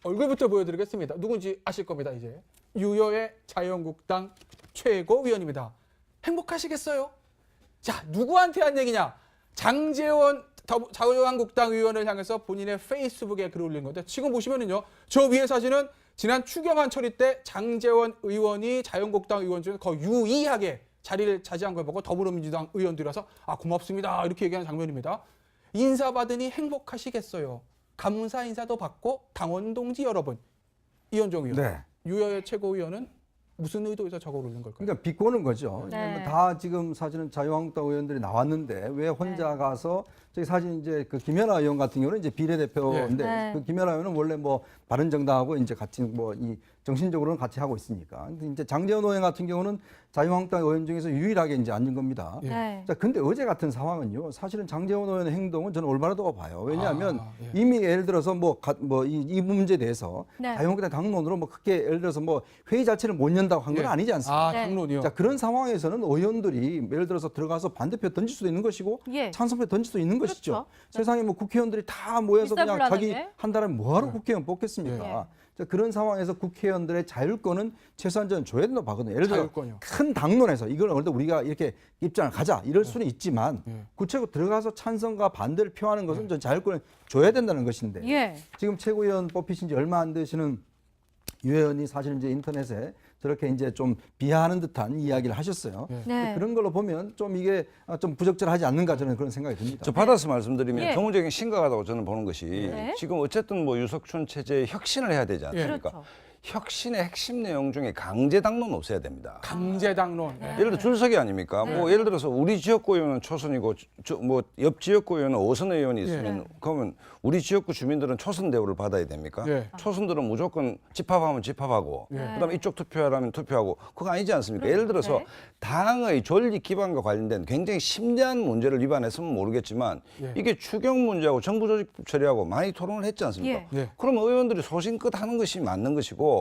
얼굴부터 보여드리겠습니다. 누군지 아실 겁니다. 이제 유여의 자유한국당 최고위원입니다. 행복하시겠어요? 자, 누구한테 한 얘기냐? 장제원 자유한국당 의원을 향해서 본인의 페이스북에 글을 올린 건데 지금 보시면은요, 저 위에 사진은 지난 추경안 처리 때 장제원 의원이 자유한국당 의원 중에 거의 유의하게 자리를 차지한 걸 보고 더불어민주당 의원들이라서 고맙습니다 이렇게 얘기하는 장면입니다. 인사받으니 행복하시겠어요. 감사 인사도 받고 당원 동지 여러분. 이현정 의원. 네. 유여의 최고위원은 무슨 의도에서 저걸 올린 걸까요? 그러니까 비꼬는 거죠. 네. 왜냐면 다 지금 사실은 자유한국당 의원들이 나왔는데 왜 혼자 가서 저기 사진 이제 그 김연아 의원 같은 경우는 이제 비례대표인데 네. 그 김연아 의원은 원래 뭐 바른정당하고 이제 같이 뭐 이 정신적으로는 같이 하고 있으니까. 근데 이제 장제원 의원 같은 경우는 자유한국당 의원 중에서 유일하게 이제 앉은 겁니다. 네. 자, 근데 어제 같은 상황은요. 사실은 장제원 의원의 행동은 저는 올바르다고 봐요. 왜냐하면 예. 이미 예를 들어서 이 문제에 대해서 네. 자유한국당 당론으로 뭐 크게 예를 들어서 뭐 회의 자체를 못 연다고 한 건 예. 아니지 않습니까? 네. 당론이요. 자, 그런 상황에서는 의원들이 예를 들어서 들어가서 반대표 던질 수도 있는 것이고 예. 찬성표 던질 수도 있는 것이죠. 그렇죠. 세상에 뭐 국회의원들이 다 모여서 그냥 일사불란하게. 자기 한다면 뭐하러 국회의원 뽑겠습니까? 자, 그런 상황에서 국회의원들의 자율권은 최소한 저는 줘야 된다고 봐거든요. 예를 들어 자율권이요. 큰 당론에서 이걸 우리가 이렇게 입장을 가자 이럴 수는 있지만 예. 구체적으로 들어가서 찬성과 반대를 표하는 것은 전 자율권을 줘야 된다는 것인데 예. 지금 최고위원 뽑히신 지 얼마 안 되시는 유 의원이 사실 이제 인터넷에 저렇게 이제 좀 비하하는 듯한 이야기를 하셨어요. 네. 그런 걸로 보면 좀 이게 좀 부적절하지 않는가 저는 그런 생각이 듭니다. 저 받아서 말씀드리면 예. 경제적인 심각하다고 저는 보는 것이 네. 지금 어쨌든 뭐 유석춘 체제에 혁신을 해야 되지 않습니까? 그렇죠. 혁신의 핵심 내용 중에 강제 당론 없애야 됩니다. 강제 당론. 예. 예를 들어 줄서기 아닙니까? 뭐 예를 들어서 우리 지역구 의원은 초선이고 뭐 옆 지역구 의원은 5선 의원이 있으면 그러면 우리 지역구 주민들은 초선 대우를 받아야 됩니까? 예. 초선들은 무조건 집합하면 집합하고 그다음에 이쪽 투표하라면 투표하고 그거 아니지 않습니까? 예를 들어서 네. 당의 존립 기반과 관련된 굉장히 심대한 문제를 위반했으면 모르겠지만 예. 이게 추경 문제하고 정부 조직 처리하고 많이 토론을 했지 않습니까? 예. 예. 그러면 의원들이 소신껏 하는 것이 맞는 것이고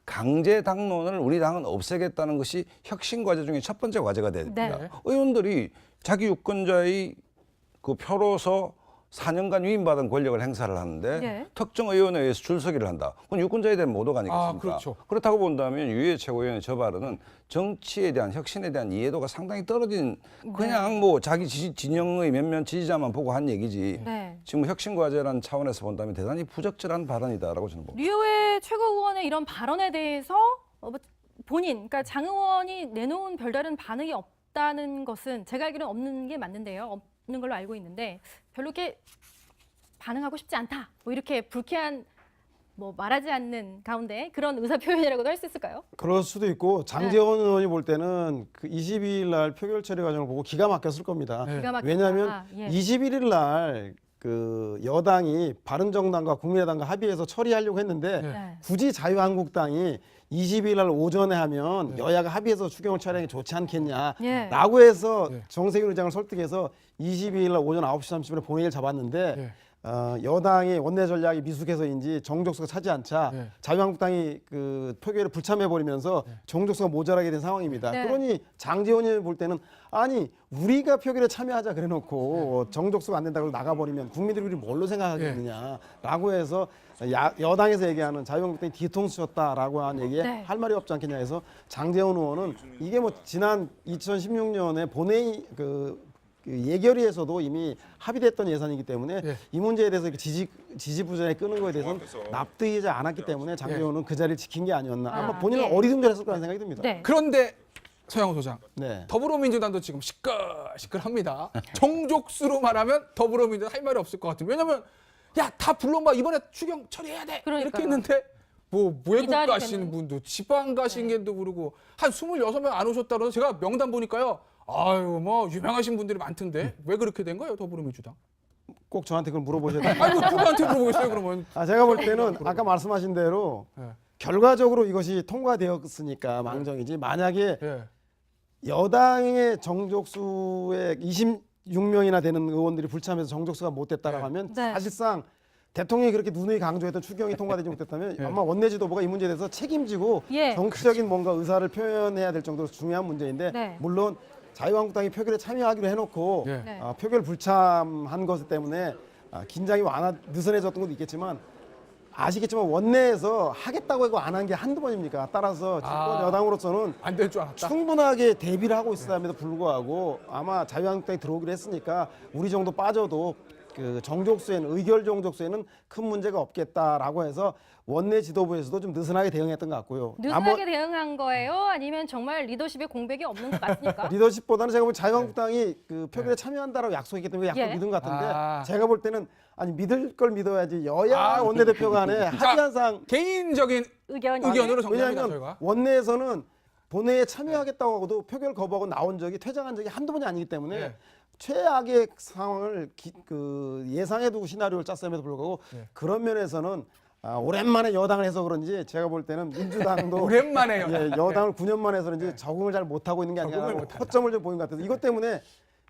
강제 당론을 우리 당은 없애겠다는 것이 혁신 과제 중에 첫 번째 과제가 돼야 됩니다. 네. 의원들이 자기 유권자의 그 표로서 4년간 위임받은 권력을 행사를 하는데 네. 특정 의원에 의해서 줄서기를 한다. 그건 유권자에 대한 모독 아니겠습니까? 아, 그렇죠. 그렇다고 본다면 유해 최고위원의 저 발언은 정치에 대한 혁신에 대한 이해도가 상당히 떨어진 그냥 뭐 자기 진영의 몇몇 지지자만 보고 한 얘기지. 네. 지금 혁신 과제라는 차원에서 본다면 대단히 부적절한 발언이다라고 저는 봅니다. 류호의 최고위원의 이런 발언에 대해서 본인, 그러니까 장 의원이 내놓은 별다른 반응이 없다는 것은 제가 알기로는 없는 게 맞는데요. 없는 걸로 알고 있는데 별로 이렇게 반응하고 싶지 않다. 뭐 이렇게 불쾌한 뭐 말하지 않는 가운데 그런 의사 표현이라고도 할 수 있을까요? 그럴 수도 있고 장제원 의원이 볼 때는 그 22일 날 표결 처리 과정을 보고 기가 막혔을 겁니다. 기가 막히다. 왜냐하면 예. 21일 날 그 여당이 바른정당과 국민의당과 합의해서 처리하려고 했는데 네. 굳이 자유한국당이 22일 날 오전에 하면 여야가 합의해서 추경을 처리하는 게 좋지 않겠냐라고 해서 정세균 의장을 설득해서 22일 날 오전 9시 30분에 본회의를 잡았는데 여당의 원내 전략이 미숙해서인지 정족수가 차지 않자 자유한국당이 그 표결에 불참해 버리면서 정족수가 모자라게 된 상황입니다. 네. 그러니 장제원이 볼 때는 아니 우리가 표결에 참여하자 그래놓고 정족수가 안 된다고 나가버리면 국민들이 우리 뭘로 생각하겠느냐라고 해서 여당에서 얘기하는 자유한국당이 뒤통수 쳤다라고 하는 얘기에 네. 할 말이 없지 않겠냐 해서 장제원 의원은 이게 뭐 지난 2016년에 본회의 그 예결위에서도 이미 합의됐던 예산이기 때문에 이 문제에 대해서 이렇게 지지부진하게 끄는 거에 대해서는 납득이지 않았기 때문에 장제원은 그 자리를 지킨 게 아니었나. 아마 본인은 어리둥절했을 거라는 생각이 듭니다. 네. 그런데 서영호 소장, 네. 더불어민주당도 지금 시끌시끌합니다. 정족수로 말하면 더불어민주당 할 말이 없을 것 같아요. 왜냐면 야, 다 불러봐 이번에 추경 처리해야 돼 그러니까요. 이렇게 했는데 뭐 외국 자리 가시는 되는- 분도 지방 가신 게도 그러고 한 26명 안 오셨다 그래서 제가 명단 보니까요. 아유 뭐 유명하신 분들이 많던데 왜 그렇게 된 거예요 더불어민주당? 꼭 저한테 그걸 물어보셔야 돼요. 아이고 누구한테 물어보겠어요 그러면? 제가 볼 때는 아까 말씀하신 대로 네. 결과적으로 이것이 통과되었으니까 망정이지 만약에 예. 여당의 정족수의 26명이나 되는 의원들이 불참해서 정족수가 못 됐다라고 하면 네. 사실상 대통령이 그렇게 누누이 강조했던 추경이 통과되지 못했다면 아마 원내지도부가 이 문제에 대해서 책임지고 예. 정치적인 뭔가 의사를 표현해야 될 정도로 중요한 문제인데 네. 물론 자유한국당이 표결에 참여하기로 해놓고 예. 네. 표결 불참한 것 때문에 긴장이 느슨해졌던 것도 있겠지만 아시겠지만 원내에서 하겠다고 하고 안 한 게 한두 번입니까? 따라서 집권 여당으로서는 안 될 줄 알았다. 충분하게 대비를 하고 있음에도 불구하고 아마 자유한국당이 들어오기로 했으니까 우리 정도 빠져도 그 정족수에는 의결 정족수에는 큰 문제가 없겠다라고 해서 원내 지도부에서도 좀 느슨하게 대응했던 것 같고요. 느슨하게 대응한 거예요? 아니면 정말 리더십에 공백이 없는 것 같습니까? 리더십보다는 제가 보면 자유한국당이 그 표결에 참여한다라고 약속했기 때문에 약속 예. 믿은 것 같은데 아. 제가 볼 때는 아니 믿을 걸 믿어야지 여야 원내대표 간에 합의한 사항 개인적인 의견으로 정리합니다. 왜냐하면 저희가. 원내에서는 본회의에 참여하겠다고 하고도 표결 거부하고 나온 적이 퇴장한 적이 한두 번이 아니기 때문에 네. 최악의 상황을 예상해두고 시나리오를 짰음에도 불구하고 네. 그런 면에서는 오랜만에 여당을 해서 그런지 제가 볼 때는 민주당도 오랜만에요. 예, 여당을 9년 만에 해서 그런지 적응을 잘 못하고 있는 게 아니라 적응을 못한다. 허점을 좀 보인 것 같아서 이것 때문에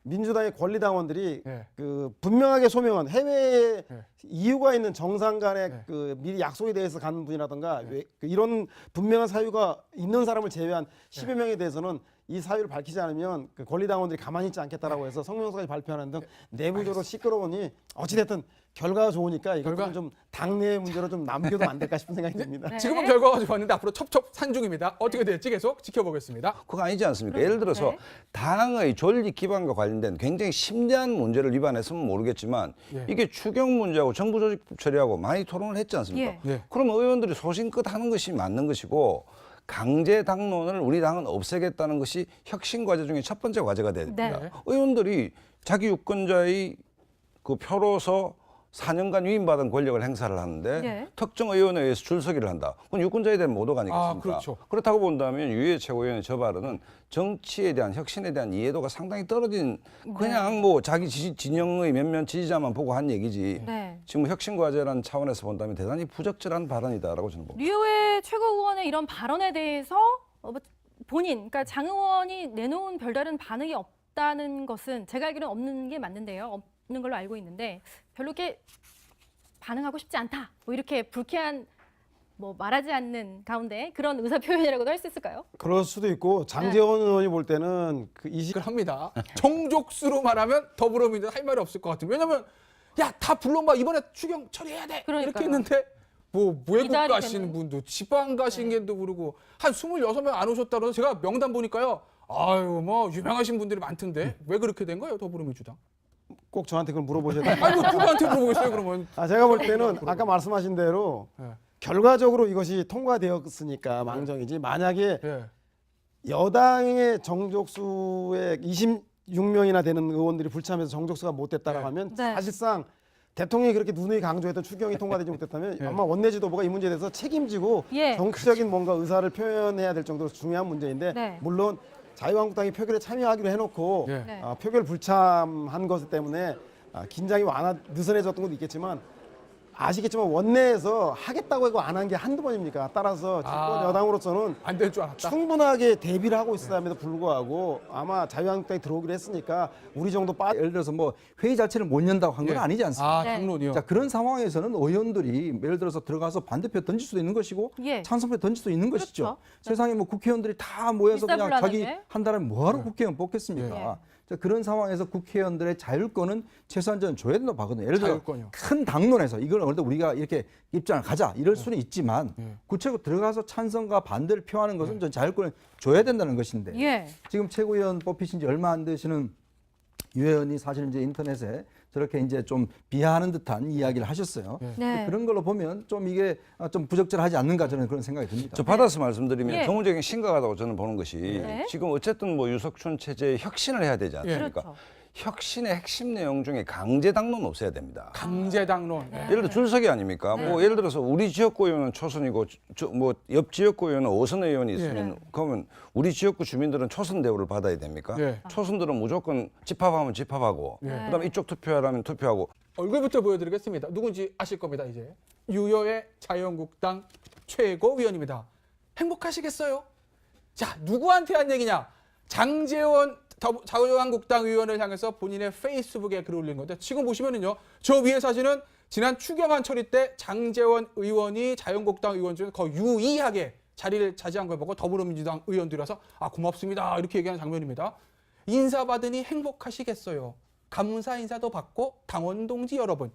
민주당의 권리당원들이 네. 그 분명하게 소명한 해외에 네. 이유가 있는 정상 간의 네. 그 미리 약속에 대해서 가는 분이라든가 이런 분명한 사유가 있는 사람을 제외한 10여 명에 대해서는 이 사유를 밝히지 않으면 그 권리당원들이 가만히 있지 않겠다라고 해서 성명서까지 발표하는 등 내부적으로 시끄러우니 어찌됐든 결과가 좋으니까 이것은 좀 당내 문제로 좀 남겨도 안 될까 싶은 생각이 듭니다. 네. 지금은 결과가 좋았는데 앞으로 첩첩산중입니다. 어떻게 될지 계속 지켜보겠습니다. 그거 아니지 않습니까? 예를 들어서 네. 당의 존립 기반과 관련된 굉장히 심대한 문제를 위반했으면 모르겠지만 예. 이게 추경 문제하고 정부 조직 처리하고 많이 토론을 했지 않습니까? 예. 예. 그럼 의원들이 소신껏 하는 것이 맞는 것이고 강제 당론을 우리 당은 없애겠다는 것이 혁신 과제 중에 첫 번째 과제가 돼야 됩니다. 네. 의원들이 자기 유권자의 그 표로서 4년간 위임받은 권력을 행사를 하는데 예. 특정 의원에 의해서 줄서기를 한다. 그건 유권자에 대한 모독 아니겠습니까? 아, 그렇죠. 그렇다고 본다면 유해 최고위원의 저 발언은 정치에 대한 혁신에 대한 이해도가 상당히 떨어진 그냥 뭐 자기 진영의 몇몇 지지자만 보고 한 얘기지. 네. 지금 혁신 과제라는 차원에서 본다면 대단히 부적절한 발언이다라고 저는 봅니다. 류호의 최고위원의 이런 발언에 대해서 본인, 그러니까 장 의원이 내놓은 별다른 반응이 없다는 것은 제가 알기로는 없는 게 맞는데요. 없는 걸로 알고 있는데 별로 이렇게 반응하고 싶지 않다. 뭐 이렇게 불쾌한 뭐 말하지 않는 가운데 그런 의사 표현이라고도 할 수 있을까요? 그럴 수도 있고 장제원 의원이 볼 때는 그 그걸 합니다. 정족수로 말하면 더불어민주당 할 말이 없을 것 같은. 왜냐면 야 다 불러봐 이번에 추경 처리해야 돼. 그러니까요. 이렇게 했는데 뭐 외국 기다리겠네. 가시는 분도 지방 가신 게도 모르고 한 26명 안 오셨다 그래서 제가 명단 보니까요. 아유 뭐 유명하신 분들이 많던데 왜 그렇게 된 거예요 더불어민주당? 꼭 저한테 그걸 물어보셔야 돼요. 아이고 누구한테 물어보겠어요 그러면. 제가 볼 때는 아까 말씀하신 대로 예. 결과적으로 이것이 통과되었으니까 망정이지 만약에 예. 여당의 정족수의 26명이나 되는 의원들이 불참해서 정족수가 못 됐다라고 네. 하면 네. 사실상 대통령이 그렇게 누누이 강조했던 추경이 통과되지 못했다면 아마 원내 지도부가 이 문제에 대해서 책임지고 예. 정치적인 뭔가 의사를 표현해야 될 정도로 중요한 문제인데 네. 물론 자유한국당이 표결에 참여하기로 해놓고 예. 네. 표결 불참한 것 때문에 긴장이 느슨해졌던 것도 있겠지만 아시겠지만 원내에서 하겠다고 하고 안 한 게 한두 번입니까? 따라서 집권 여당으로서는 안 될 줄 알았다. 충분하게 대비를 하고 있음에도 불구하고 아마 자유한국당이 들어오기로 했으니까 우리 정도 예를 들어서 뭐 회의 자체를 못 연다고 한 건 예. 아니지 않습니까? 아 네. 당론이요. 자, 그런 상황에서는 의원들이 예를 들어서 들어가서 반대표 던질 수도 있는 것이고 예. 찬성표 던질 수도 있는 것이죠. 그렇죠. 세상에 뭐 국회의원들이 다 모여서 그냥 일사불란하게. 자기 한 달에 뭐하러 국회의원 뽑겠습니까? 자, 그런 상황에서 국회의원들의 자율권은 최소한 저는 줘야 된다고 봐거든요. 예를 들어 자율권이요. 큰 당론에서 이걸 어느 우리가 이렇게 입장을 가자 이럴 수는 있지만 예. 구체적으로 들어가서 찬성과 반대를 표하는 것은 전 자율권을 줘야 된다는 것인데 예. 지금 최고위원 뽑히신 지 얼마 안 되시는 유 의원이 사실 이제 인터넷에 저렇게 이제 좀 비하하는 듯한 이야기를 하셨어요. 네. 그런 걸로 보면 좀 이게 좀 부적절하지 않는가 저는 그런 생각이 듭니다. 저 받아서 말씀드리면 예. 경제적인 심각하다고 저는 보는 것이 네. 지금 어쨌든 뭐 유석춘 체제의 혁신을 해야 되지 않습니까? 그렇죠. 혁신의 핵심 내용 중에 강제 당론 없애야 됩니다. 강제 당론. 예. 예를 들어 줄서기 아닙니까? 뭐 예를 들어서 우리 지역구 의원은 초선이고 뭐 옆 지역구 의원은 5선 의원이 있으면 그러면 우리 지역구 주민들은 초선 대우를 받아야 됩니까? 예. 초선들은 무조건 집합하면 집합하고 그다음에 이쪽 투표하라면 투표하고 얼굴부터 보여드리겠습니다. 누군지 아실 겁니다. 이제 유효의 자유한국당 최고위원입니다. 행복하시겠어요? 자 누구한테 한 얘기냐? 장제원 자유한국당 의원을 향해서 본인의 페이스북에 글을 올린 건데 지금 보시면은요. 저 위에 사진은 지난 추경안 처리 때 장제원 의원이 자유한국당 의원 중에 거의 유의하게 자리를 차지한 걸 보고 더불어민주당 의원들이라서 고맙습니다 이렇게 얘기하는 장면입니다. 인사받으니 행복하시겠어요. 감사 인사도 받고 당원 동지 여러분.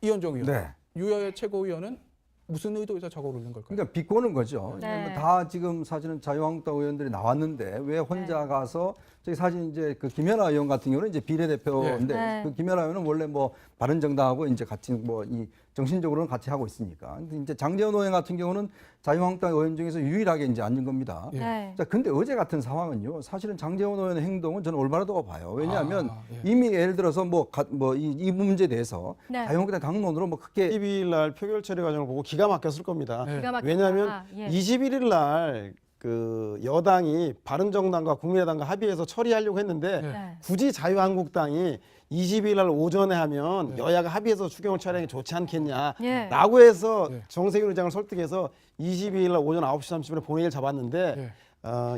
이현종 의원. 네. 유여의 최고위원은 무슨 의도에서 저걸 올린 걸까요? 그러니까 비꼬는 거죠. 네. 왜냐면 다 지금 사실은 자유한국당 의원들이 나왔는데 왜 혼자 네. 가서 저기 사실 이제 그 김연아 의원 같은 경우는 이제 비례대표인데 네. 그 김연아 의원은 원래 뭐 바른정당하고 이제 같이 뭐 이 정신적으로는 같이 하고 있으니까. 근데 이제 장제원 의원 같은 경우는 자유한국당 의원 중에서 유일하게 이제 앉은 겁니다. 네. 자, 근데 어제 같은 상황은요. 사실은 장제원 의원의 행동은 저는 올바르다고 봐요. 왜냐하면 예. 이미 예를 들어서 이 문제에 대해서 네. 자유한국당 당론으로 뭐 크게 22일 날 표결 처리 과정을 보고 기가 막혔을 겁니다. 네. 기가 막히다. 왜냐하면 예. 21일 날 그 여당이 바른정당과 국민의당과 합의해서 처리하려고 했는데 네. 굳이 자유한국당이 22일 날 오전에 하면 여야가 합의해서 추경을 처리하는 게 좋지 않겠냐라고 예. 해서 네. 정세균 의장을 설득해서 22일 날 오전 9시 30분에 본회의를 잡았는데 예.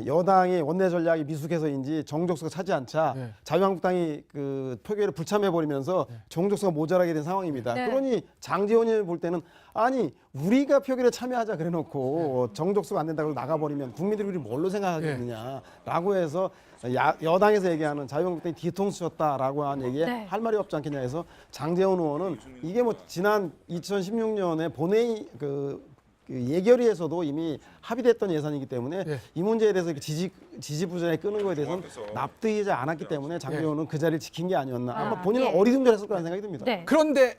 여당의 원내 전략이 미숙해서인지 정족수가 차지 않자 네. 자유한국당이 그 표결에 불참해 버리면서 정족수가 모자라게 된 상황입니다. 네. 그러니 장제원이 볼 때는 아니 우리가 표결에 참여하자 그래놓고 정족수가 안 된다고 나가 버리면 국민들이 우리 뭘로 생각하겠느냐라고 해서 여당에서 얘기하는 자유한국당이 뒤통수 쳤다라고 한 얘기에 네. 할 말이 없지 않겠냐 해서 장제원 의원은 이게 뭐 지난 2016년에 본회의 그 예결위에서도 이미 합의됐던 예산이기 때문에 예. 이 문제에 대해서 이렇게 지지부진하게 끄는 거에 대해서는 납득이지 않았기 때문에 장제원은 그 자리를 지킨 게 아니었나. 아마 본인은 예. 어리둥절했을 거라는 생각이 듭니다. 네. 그런데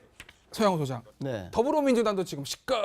서영호 소장, 네. 더불어민주당도 지금 시끌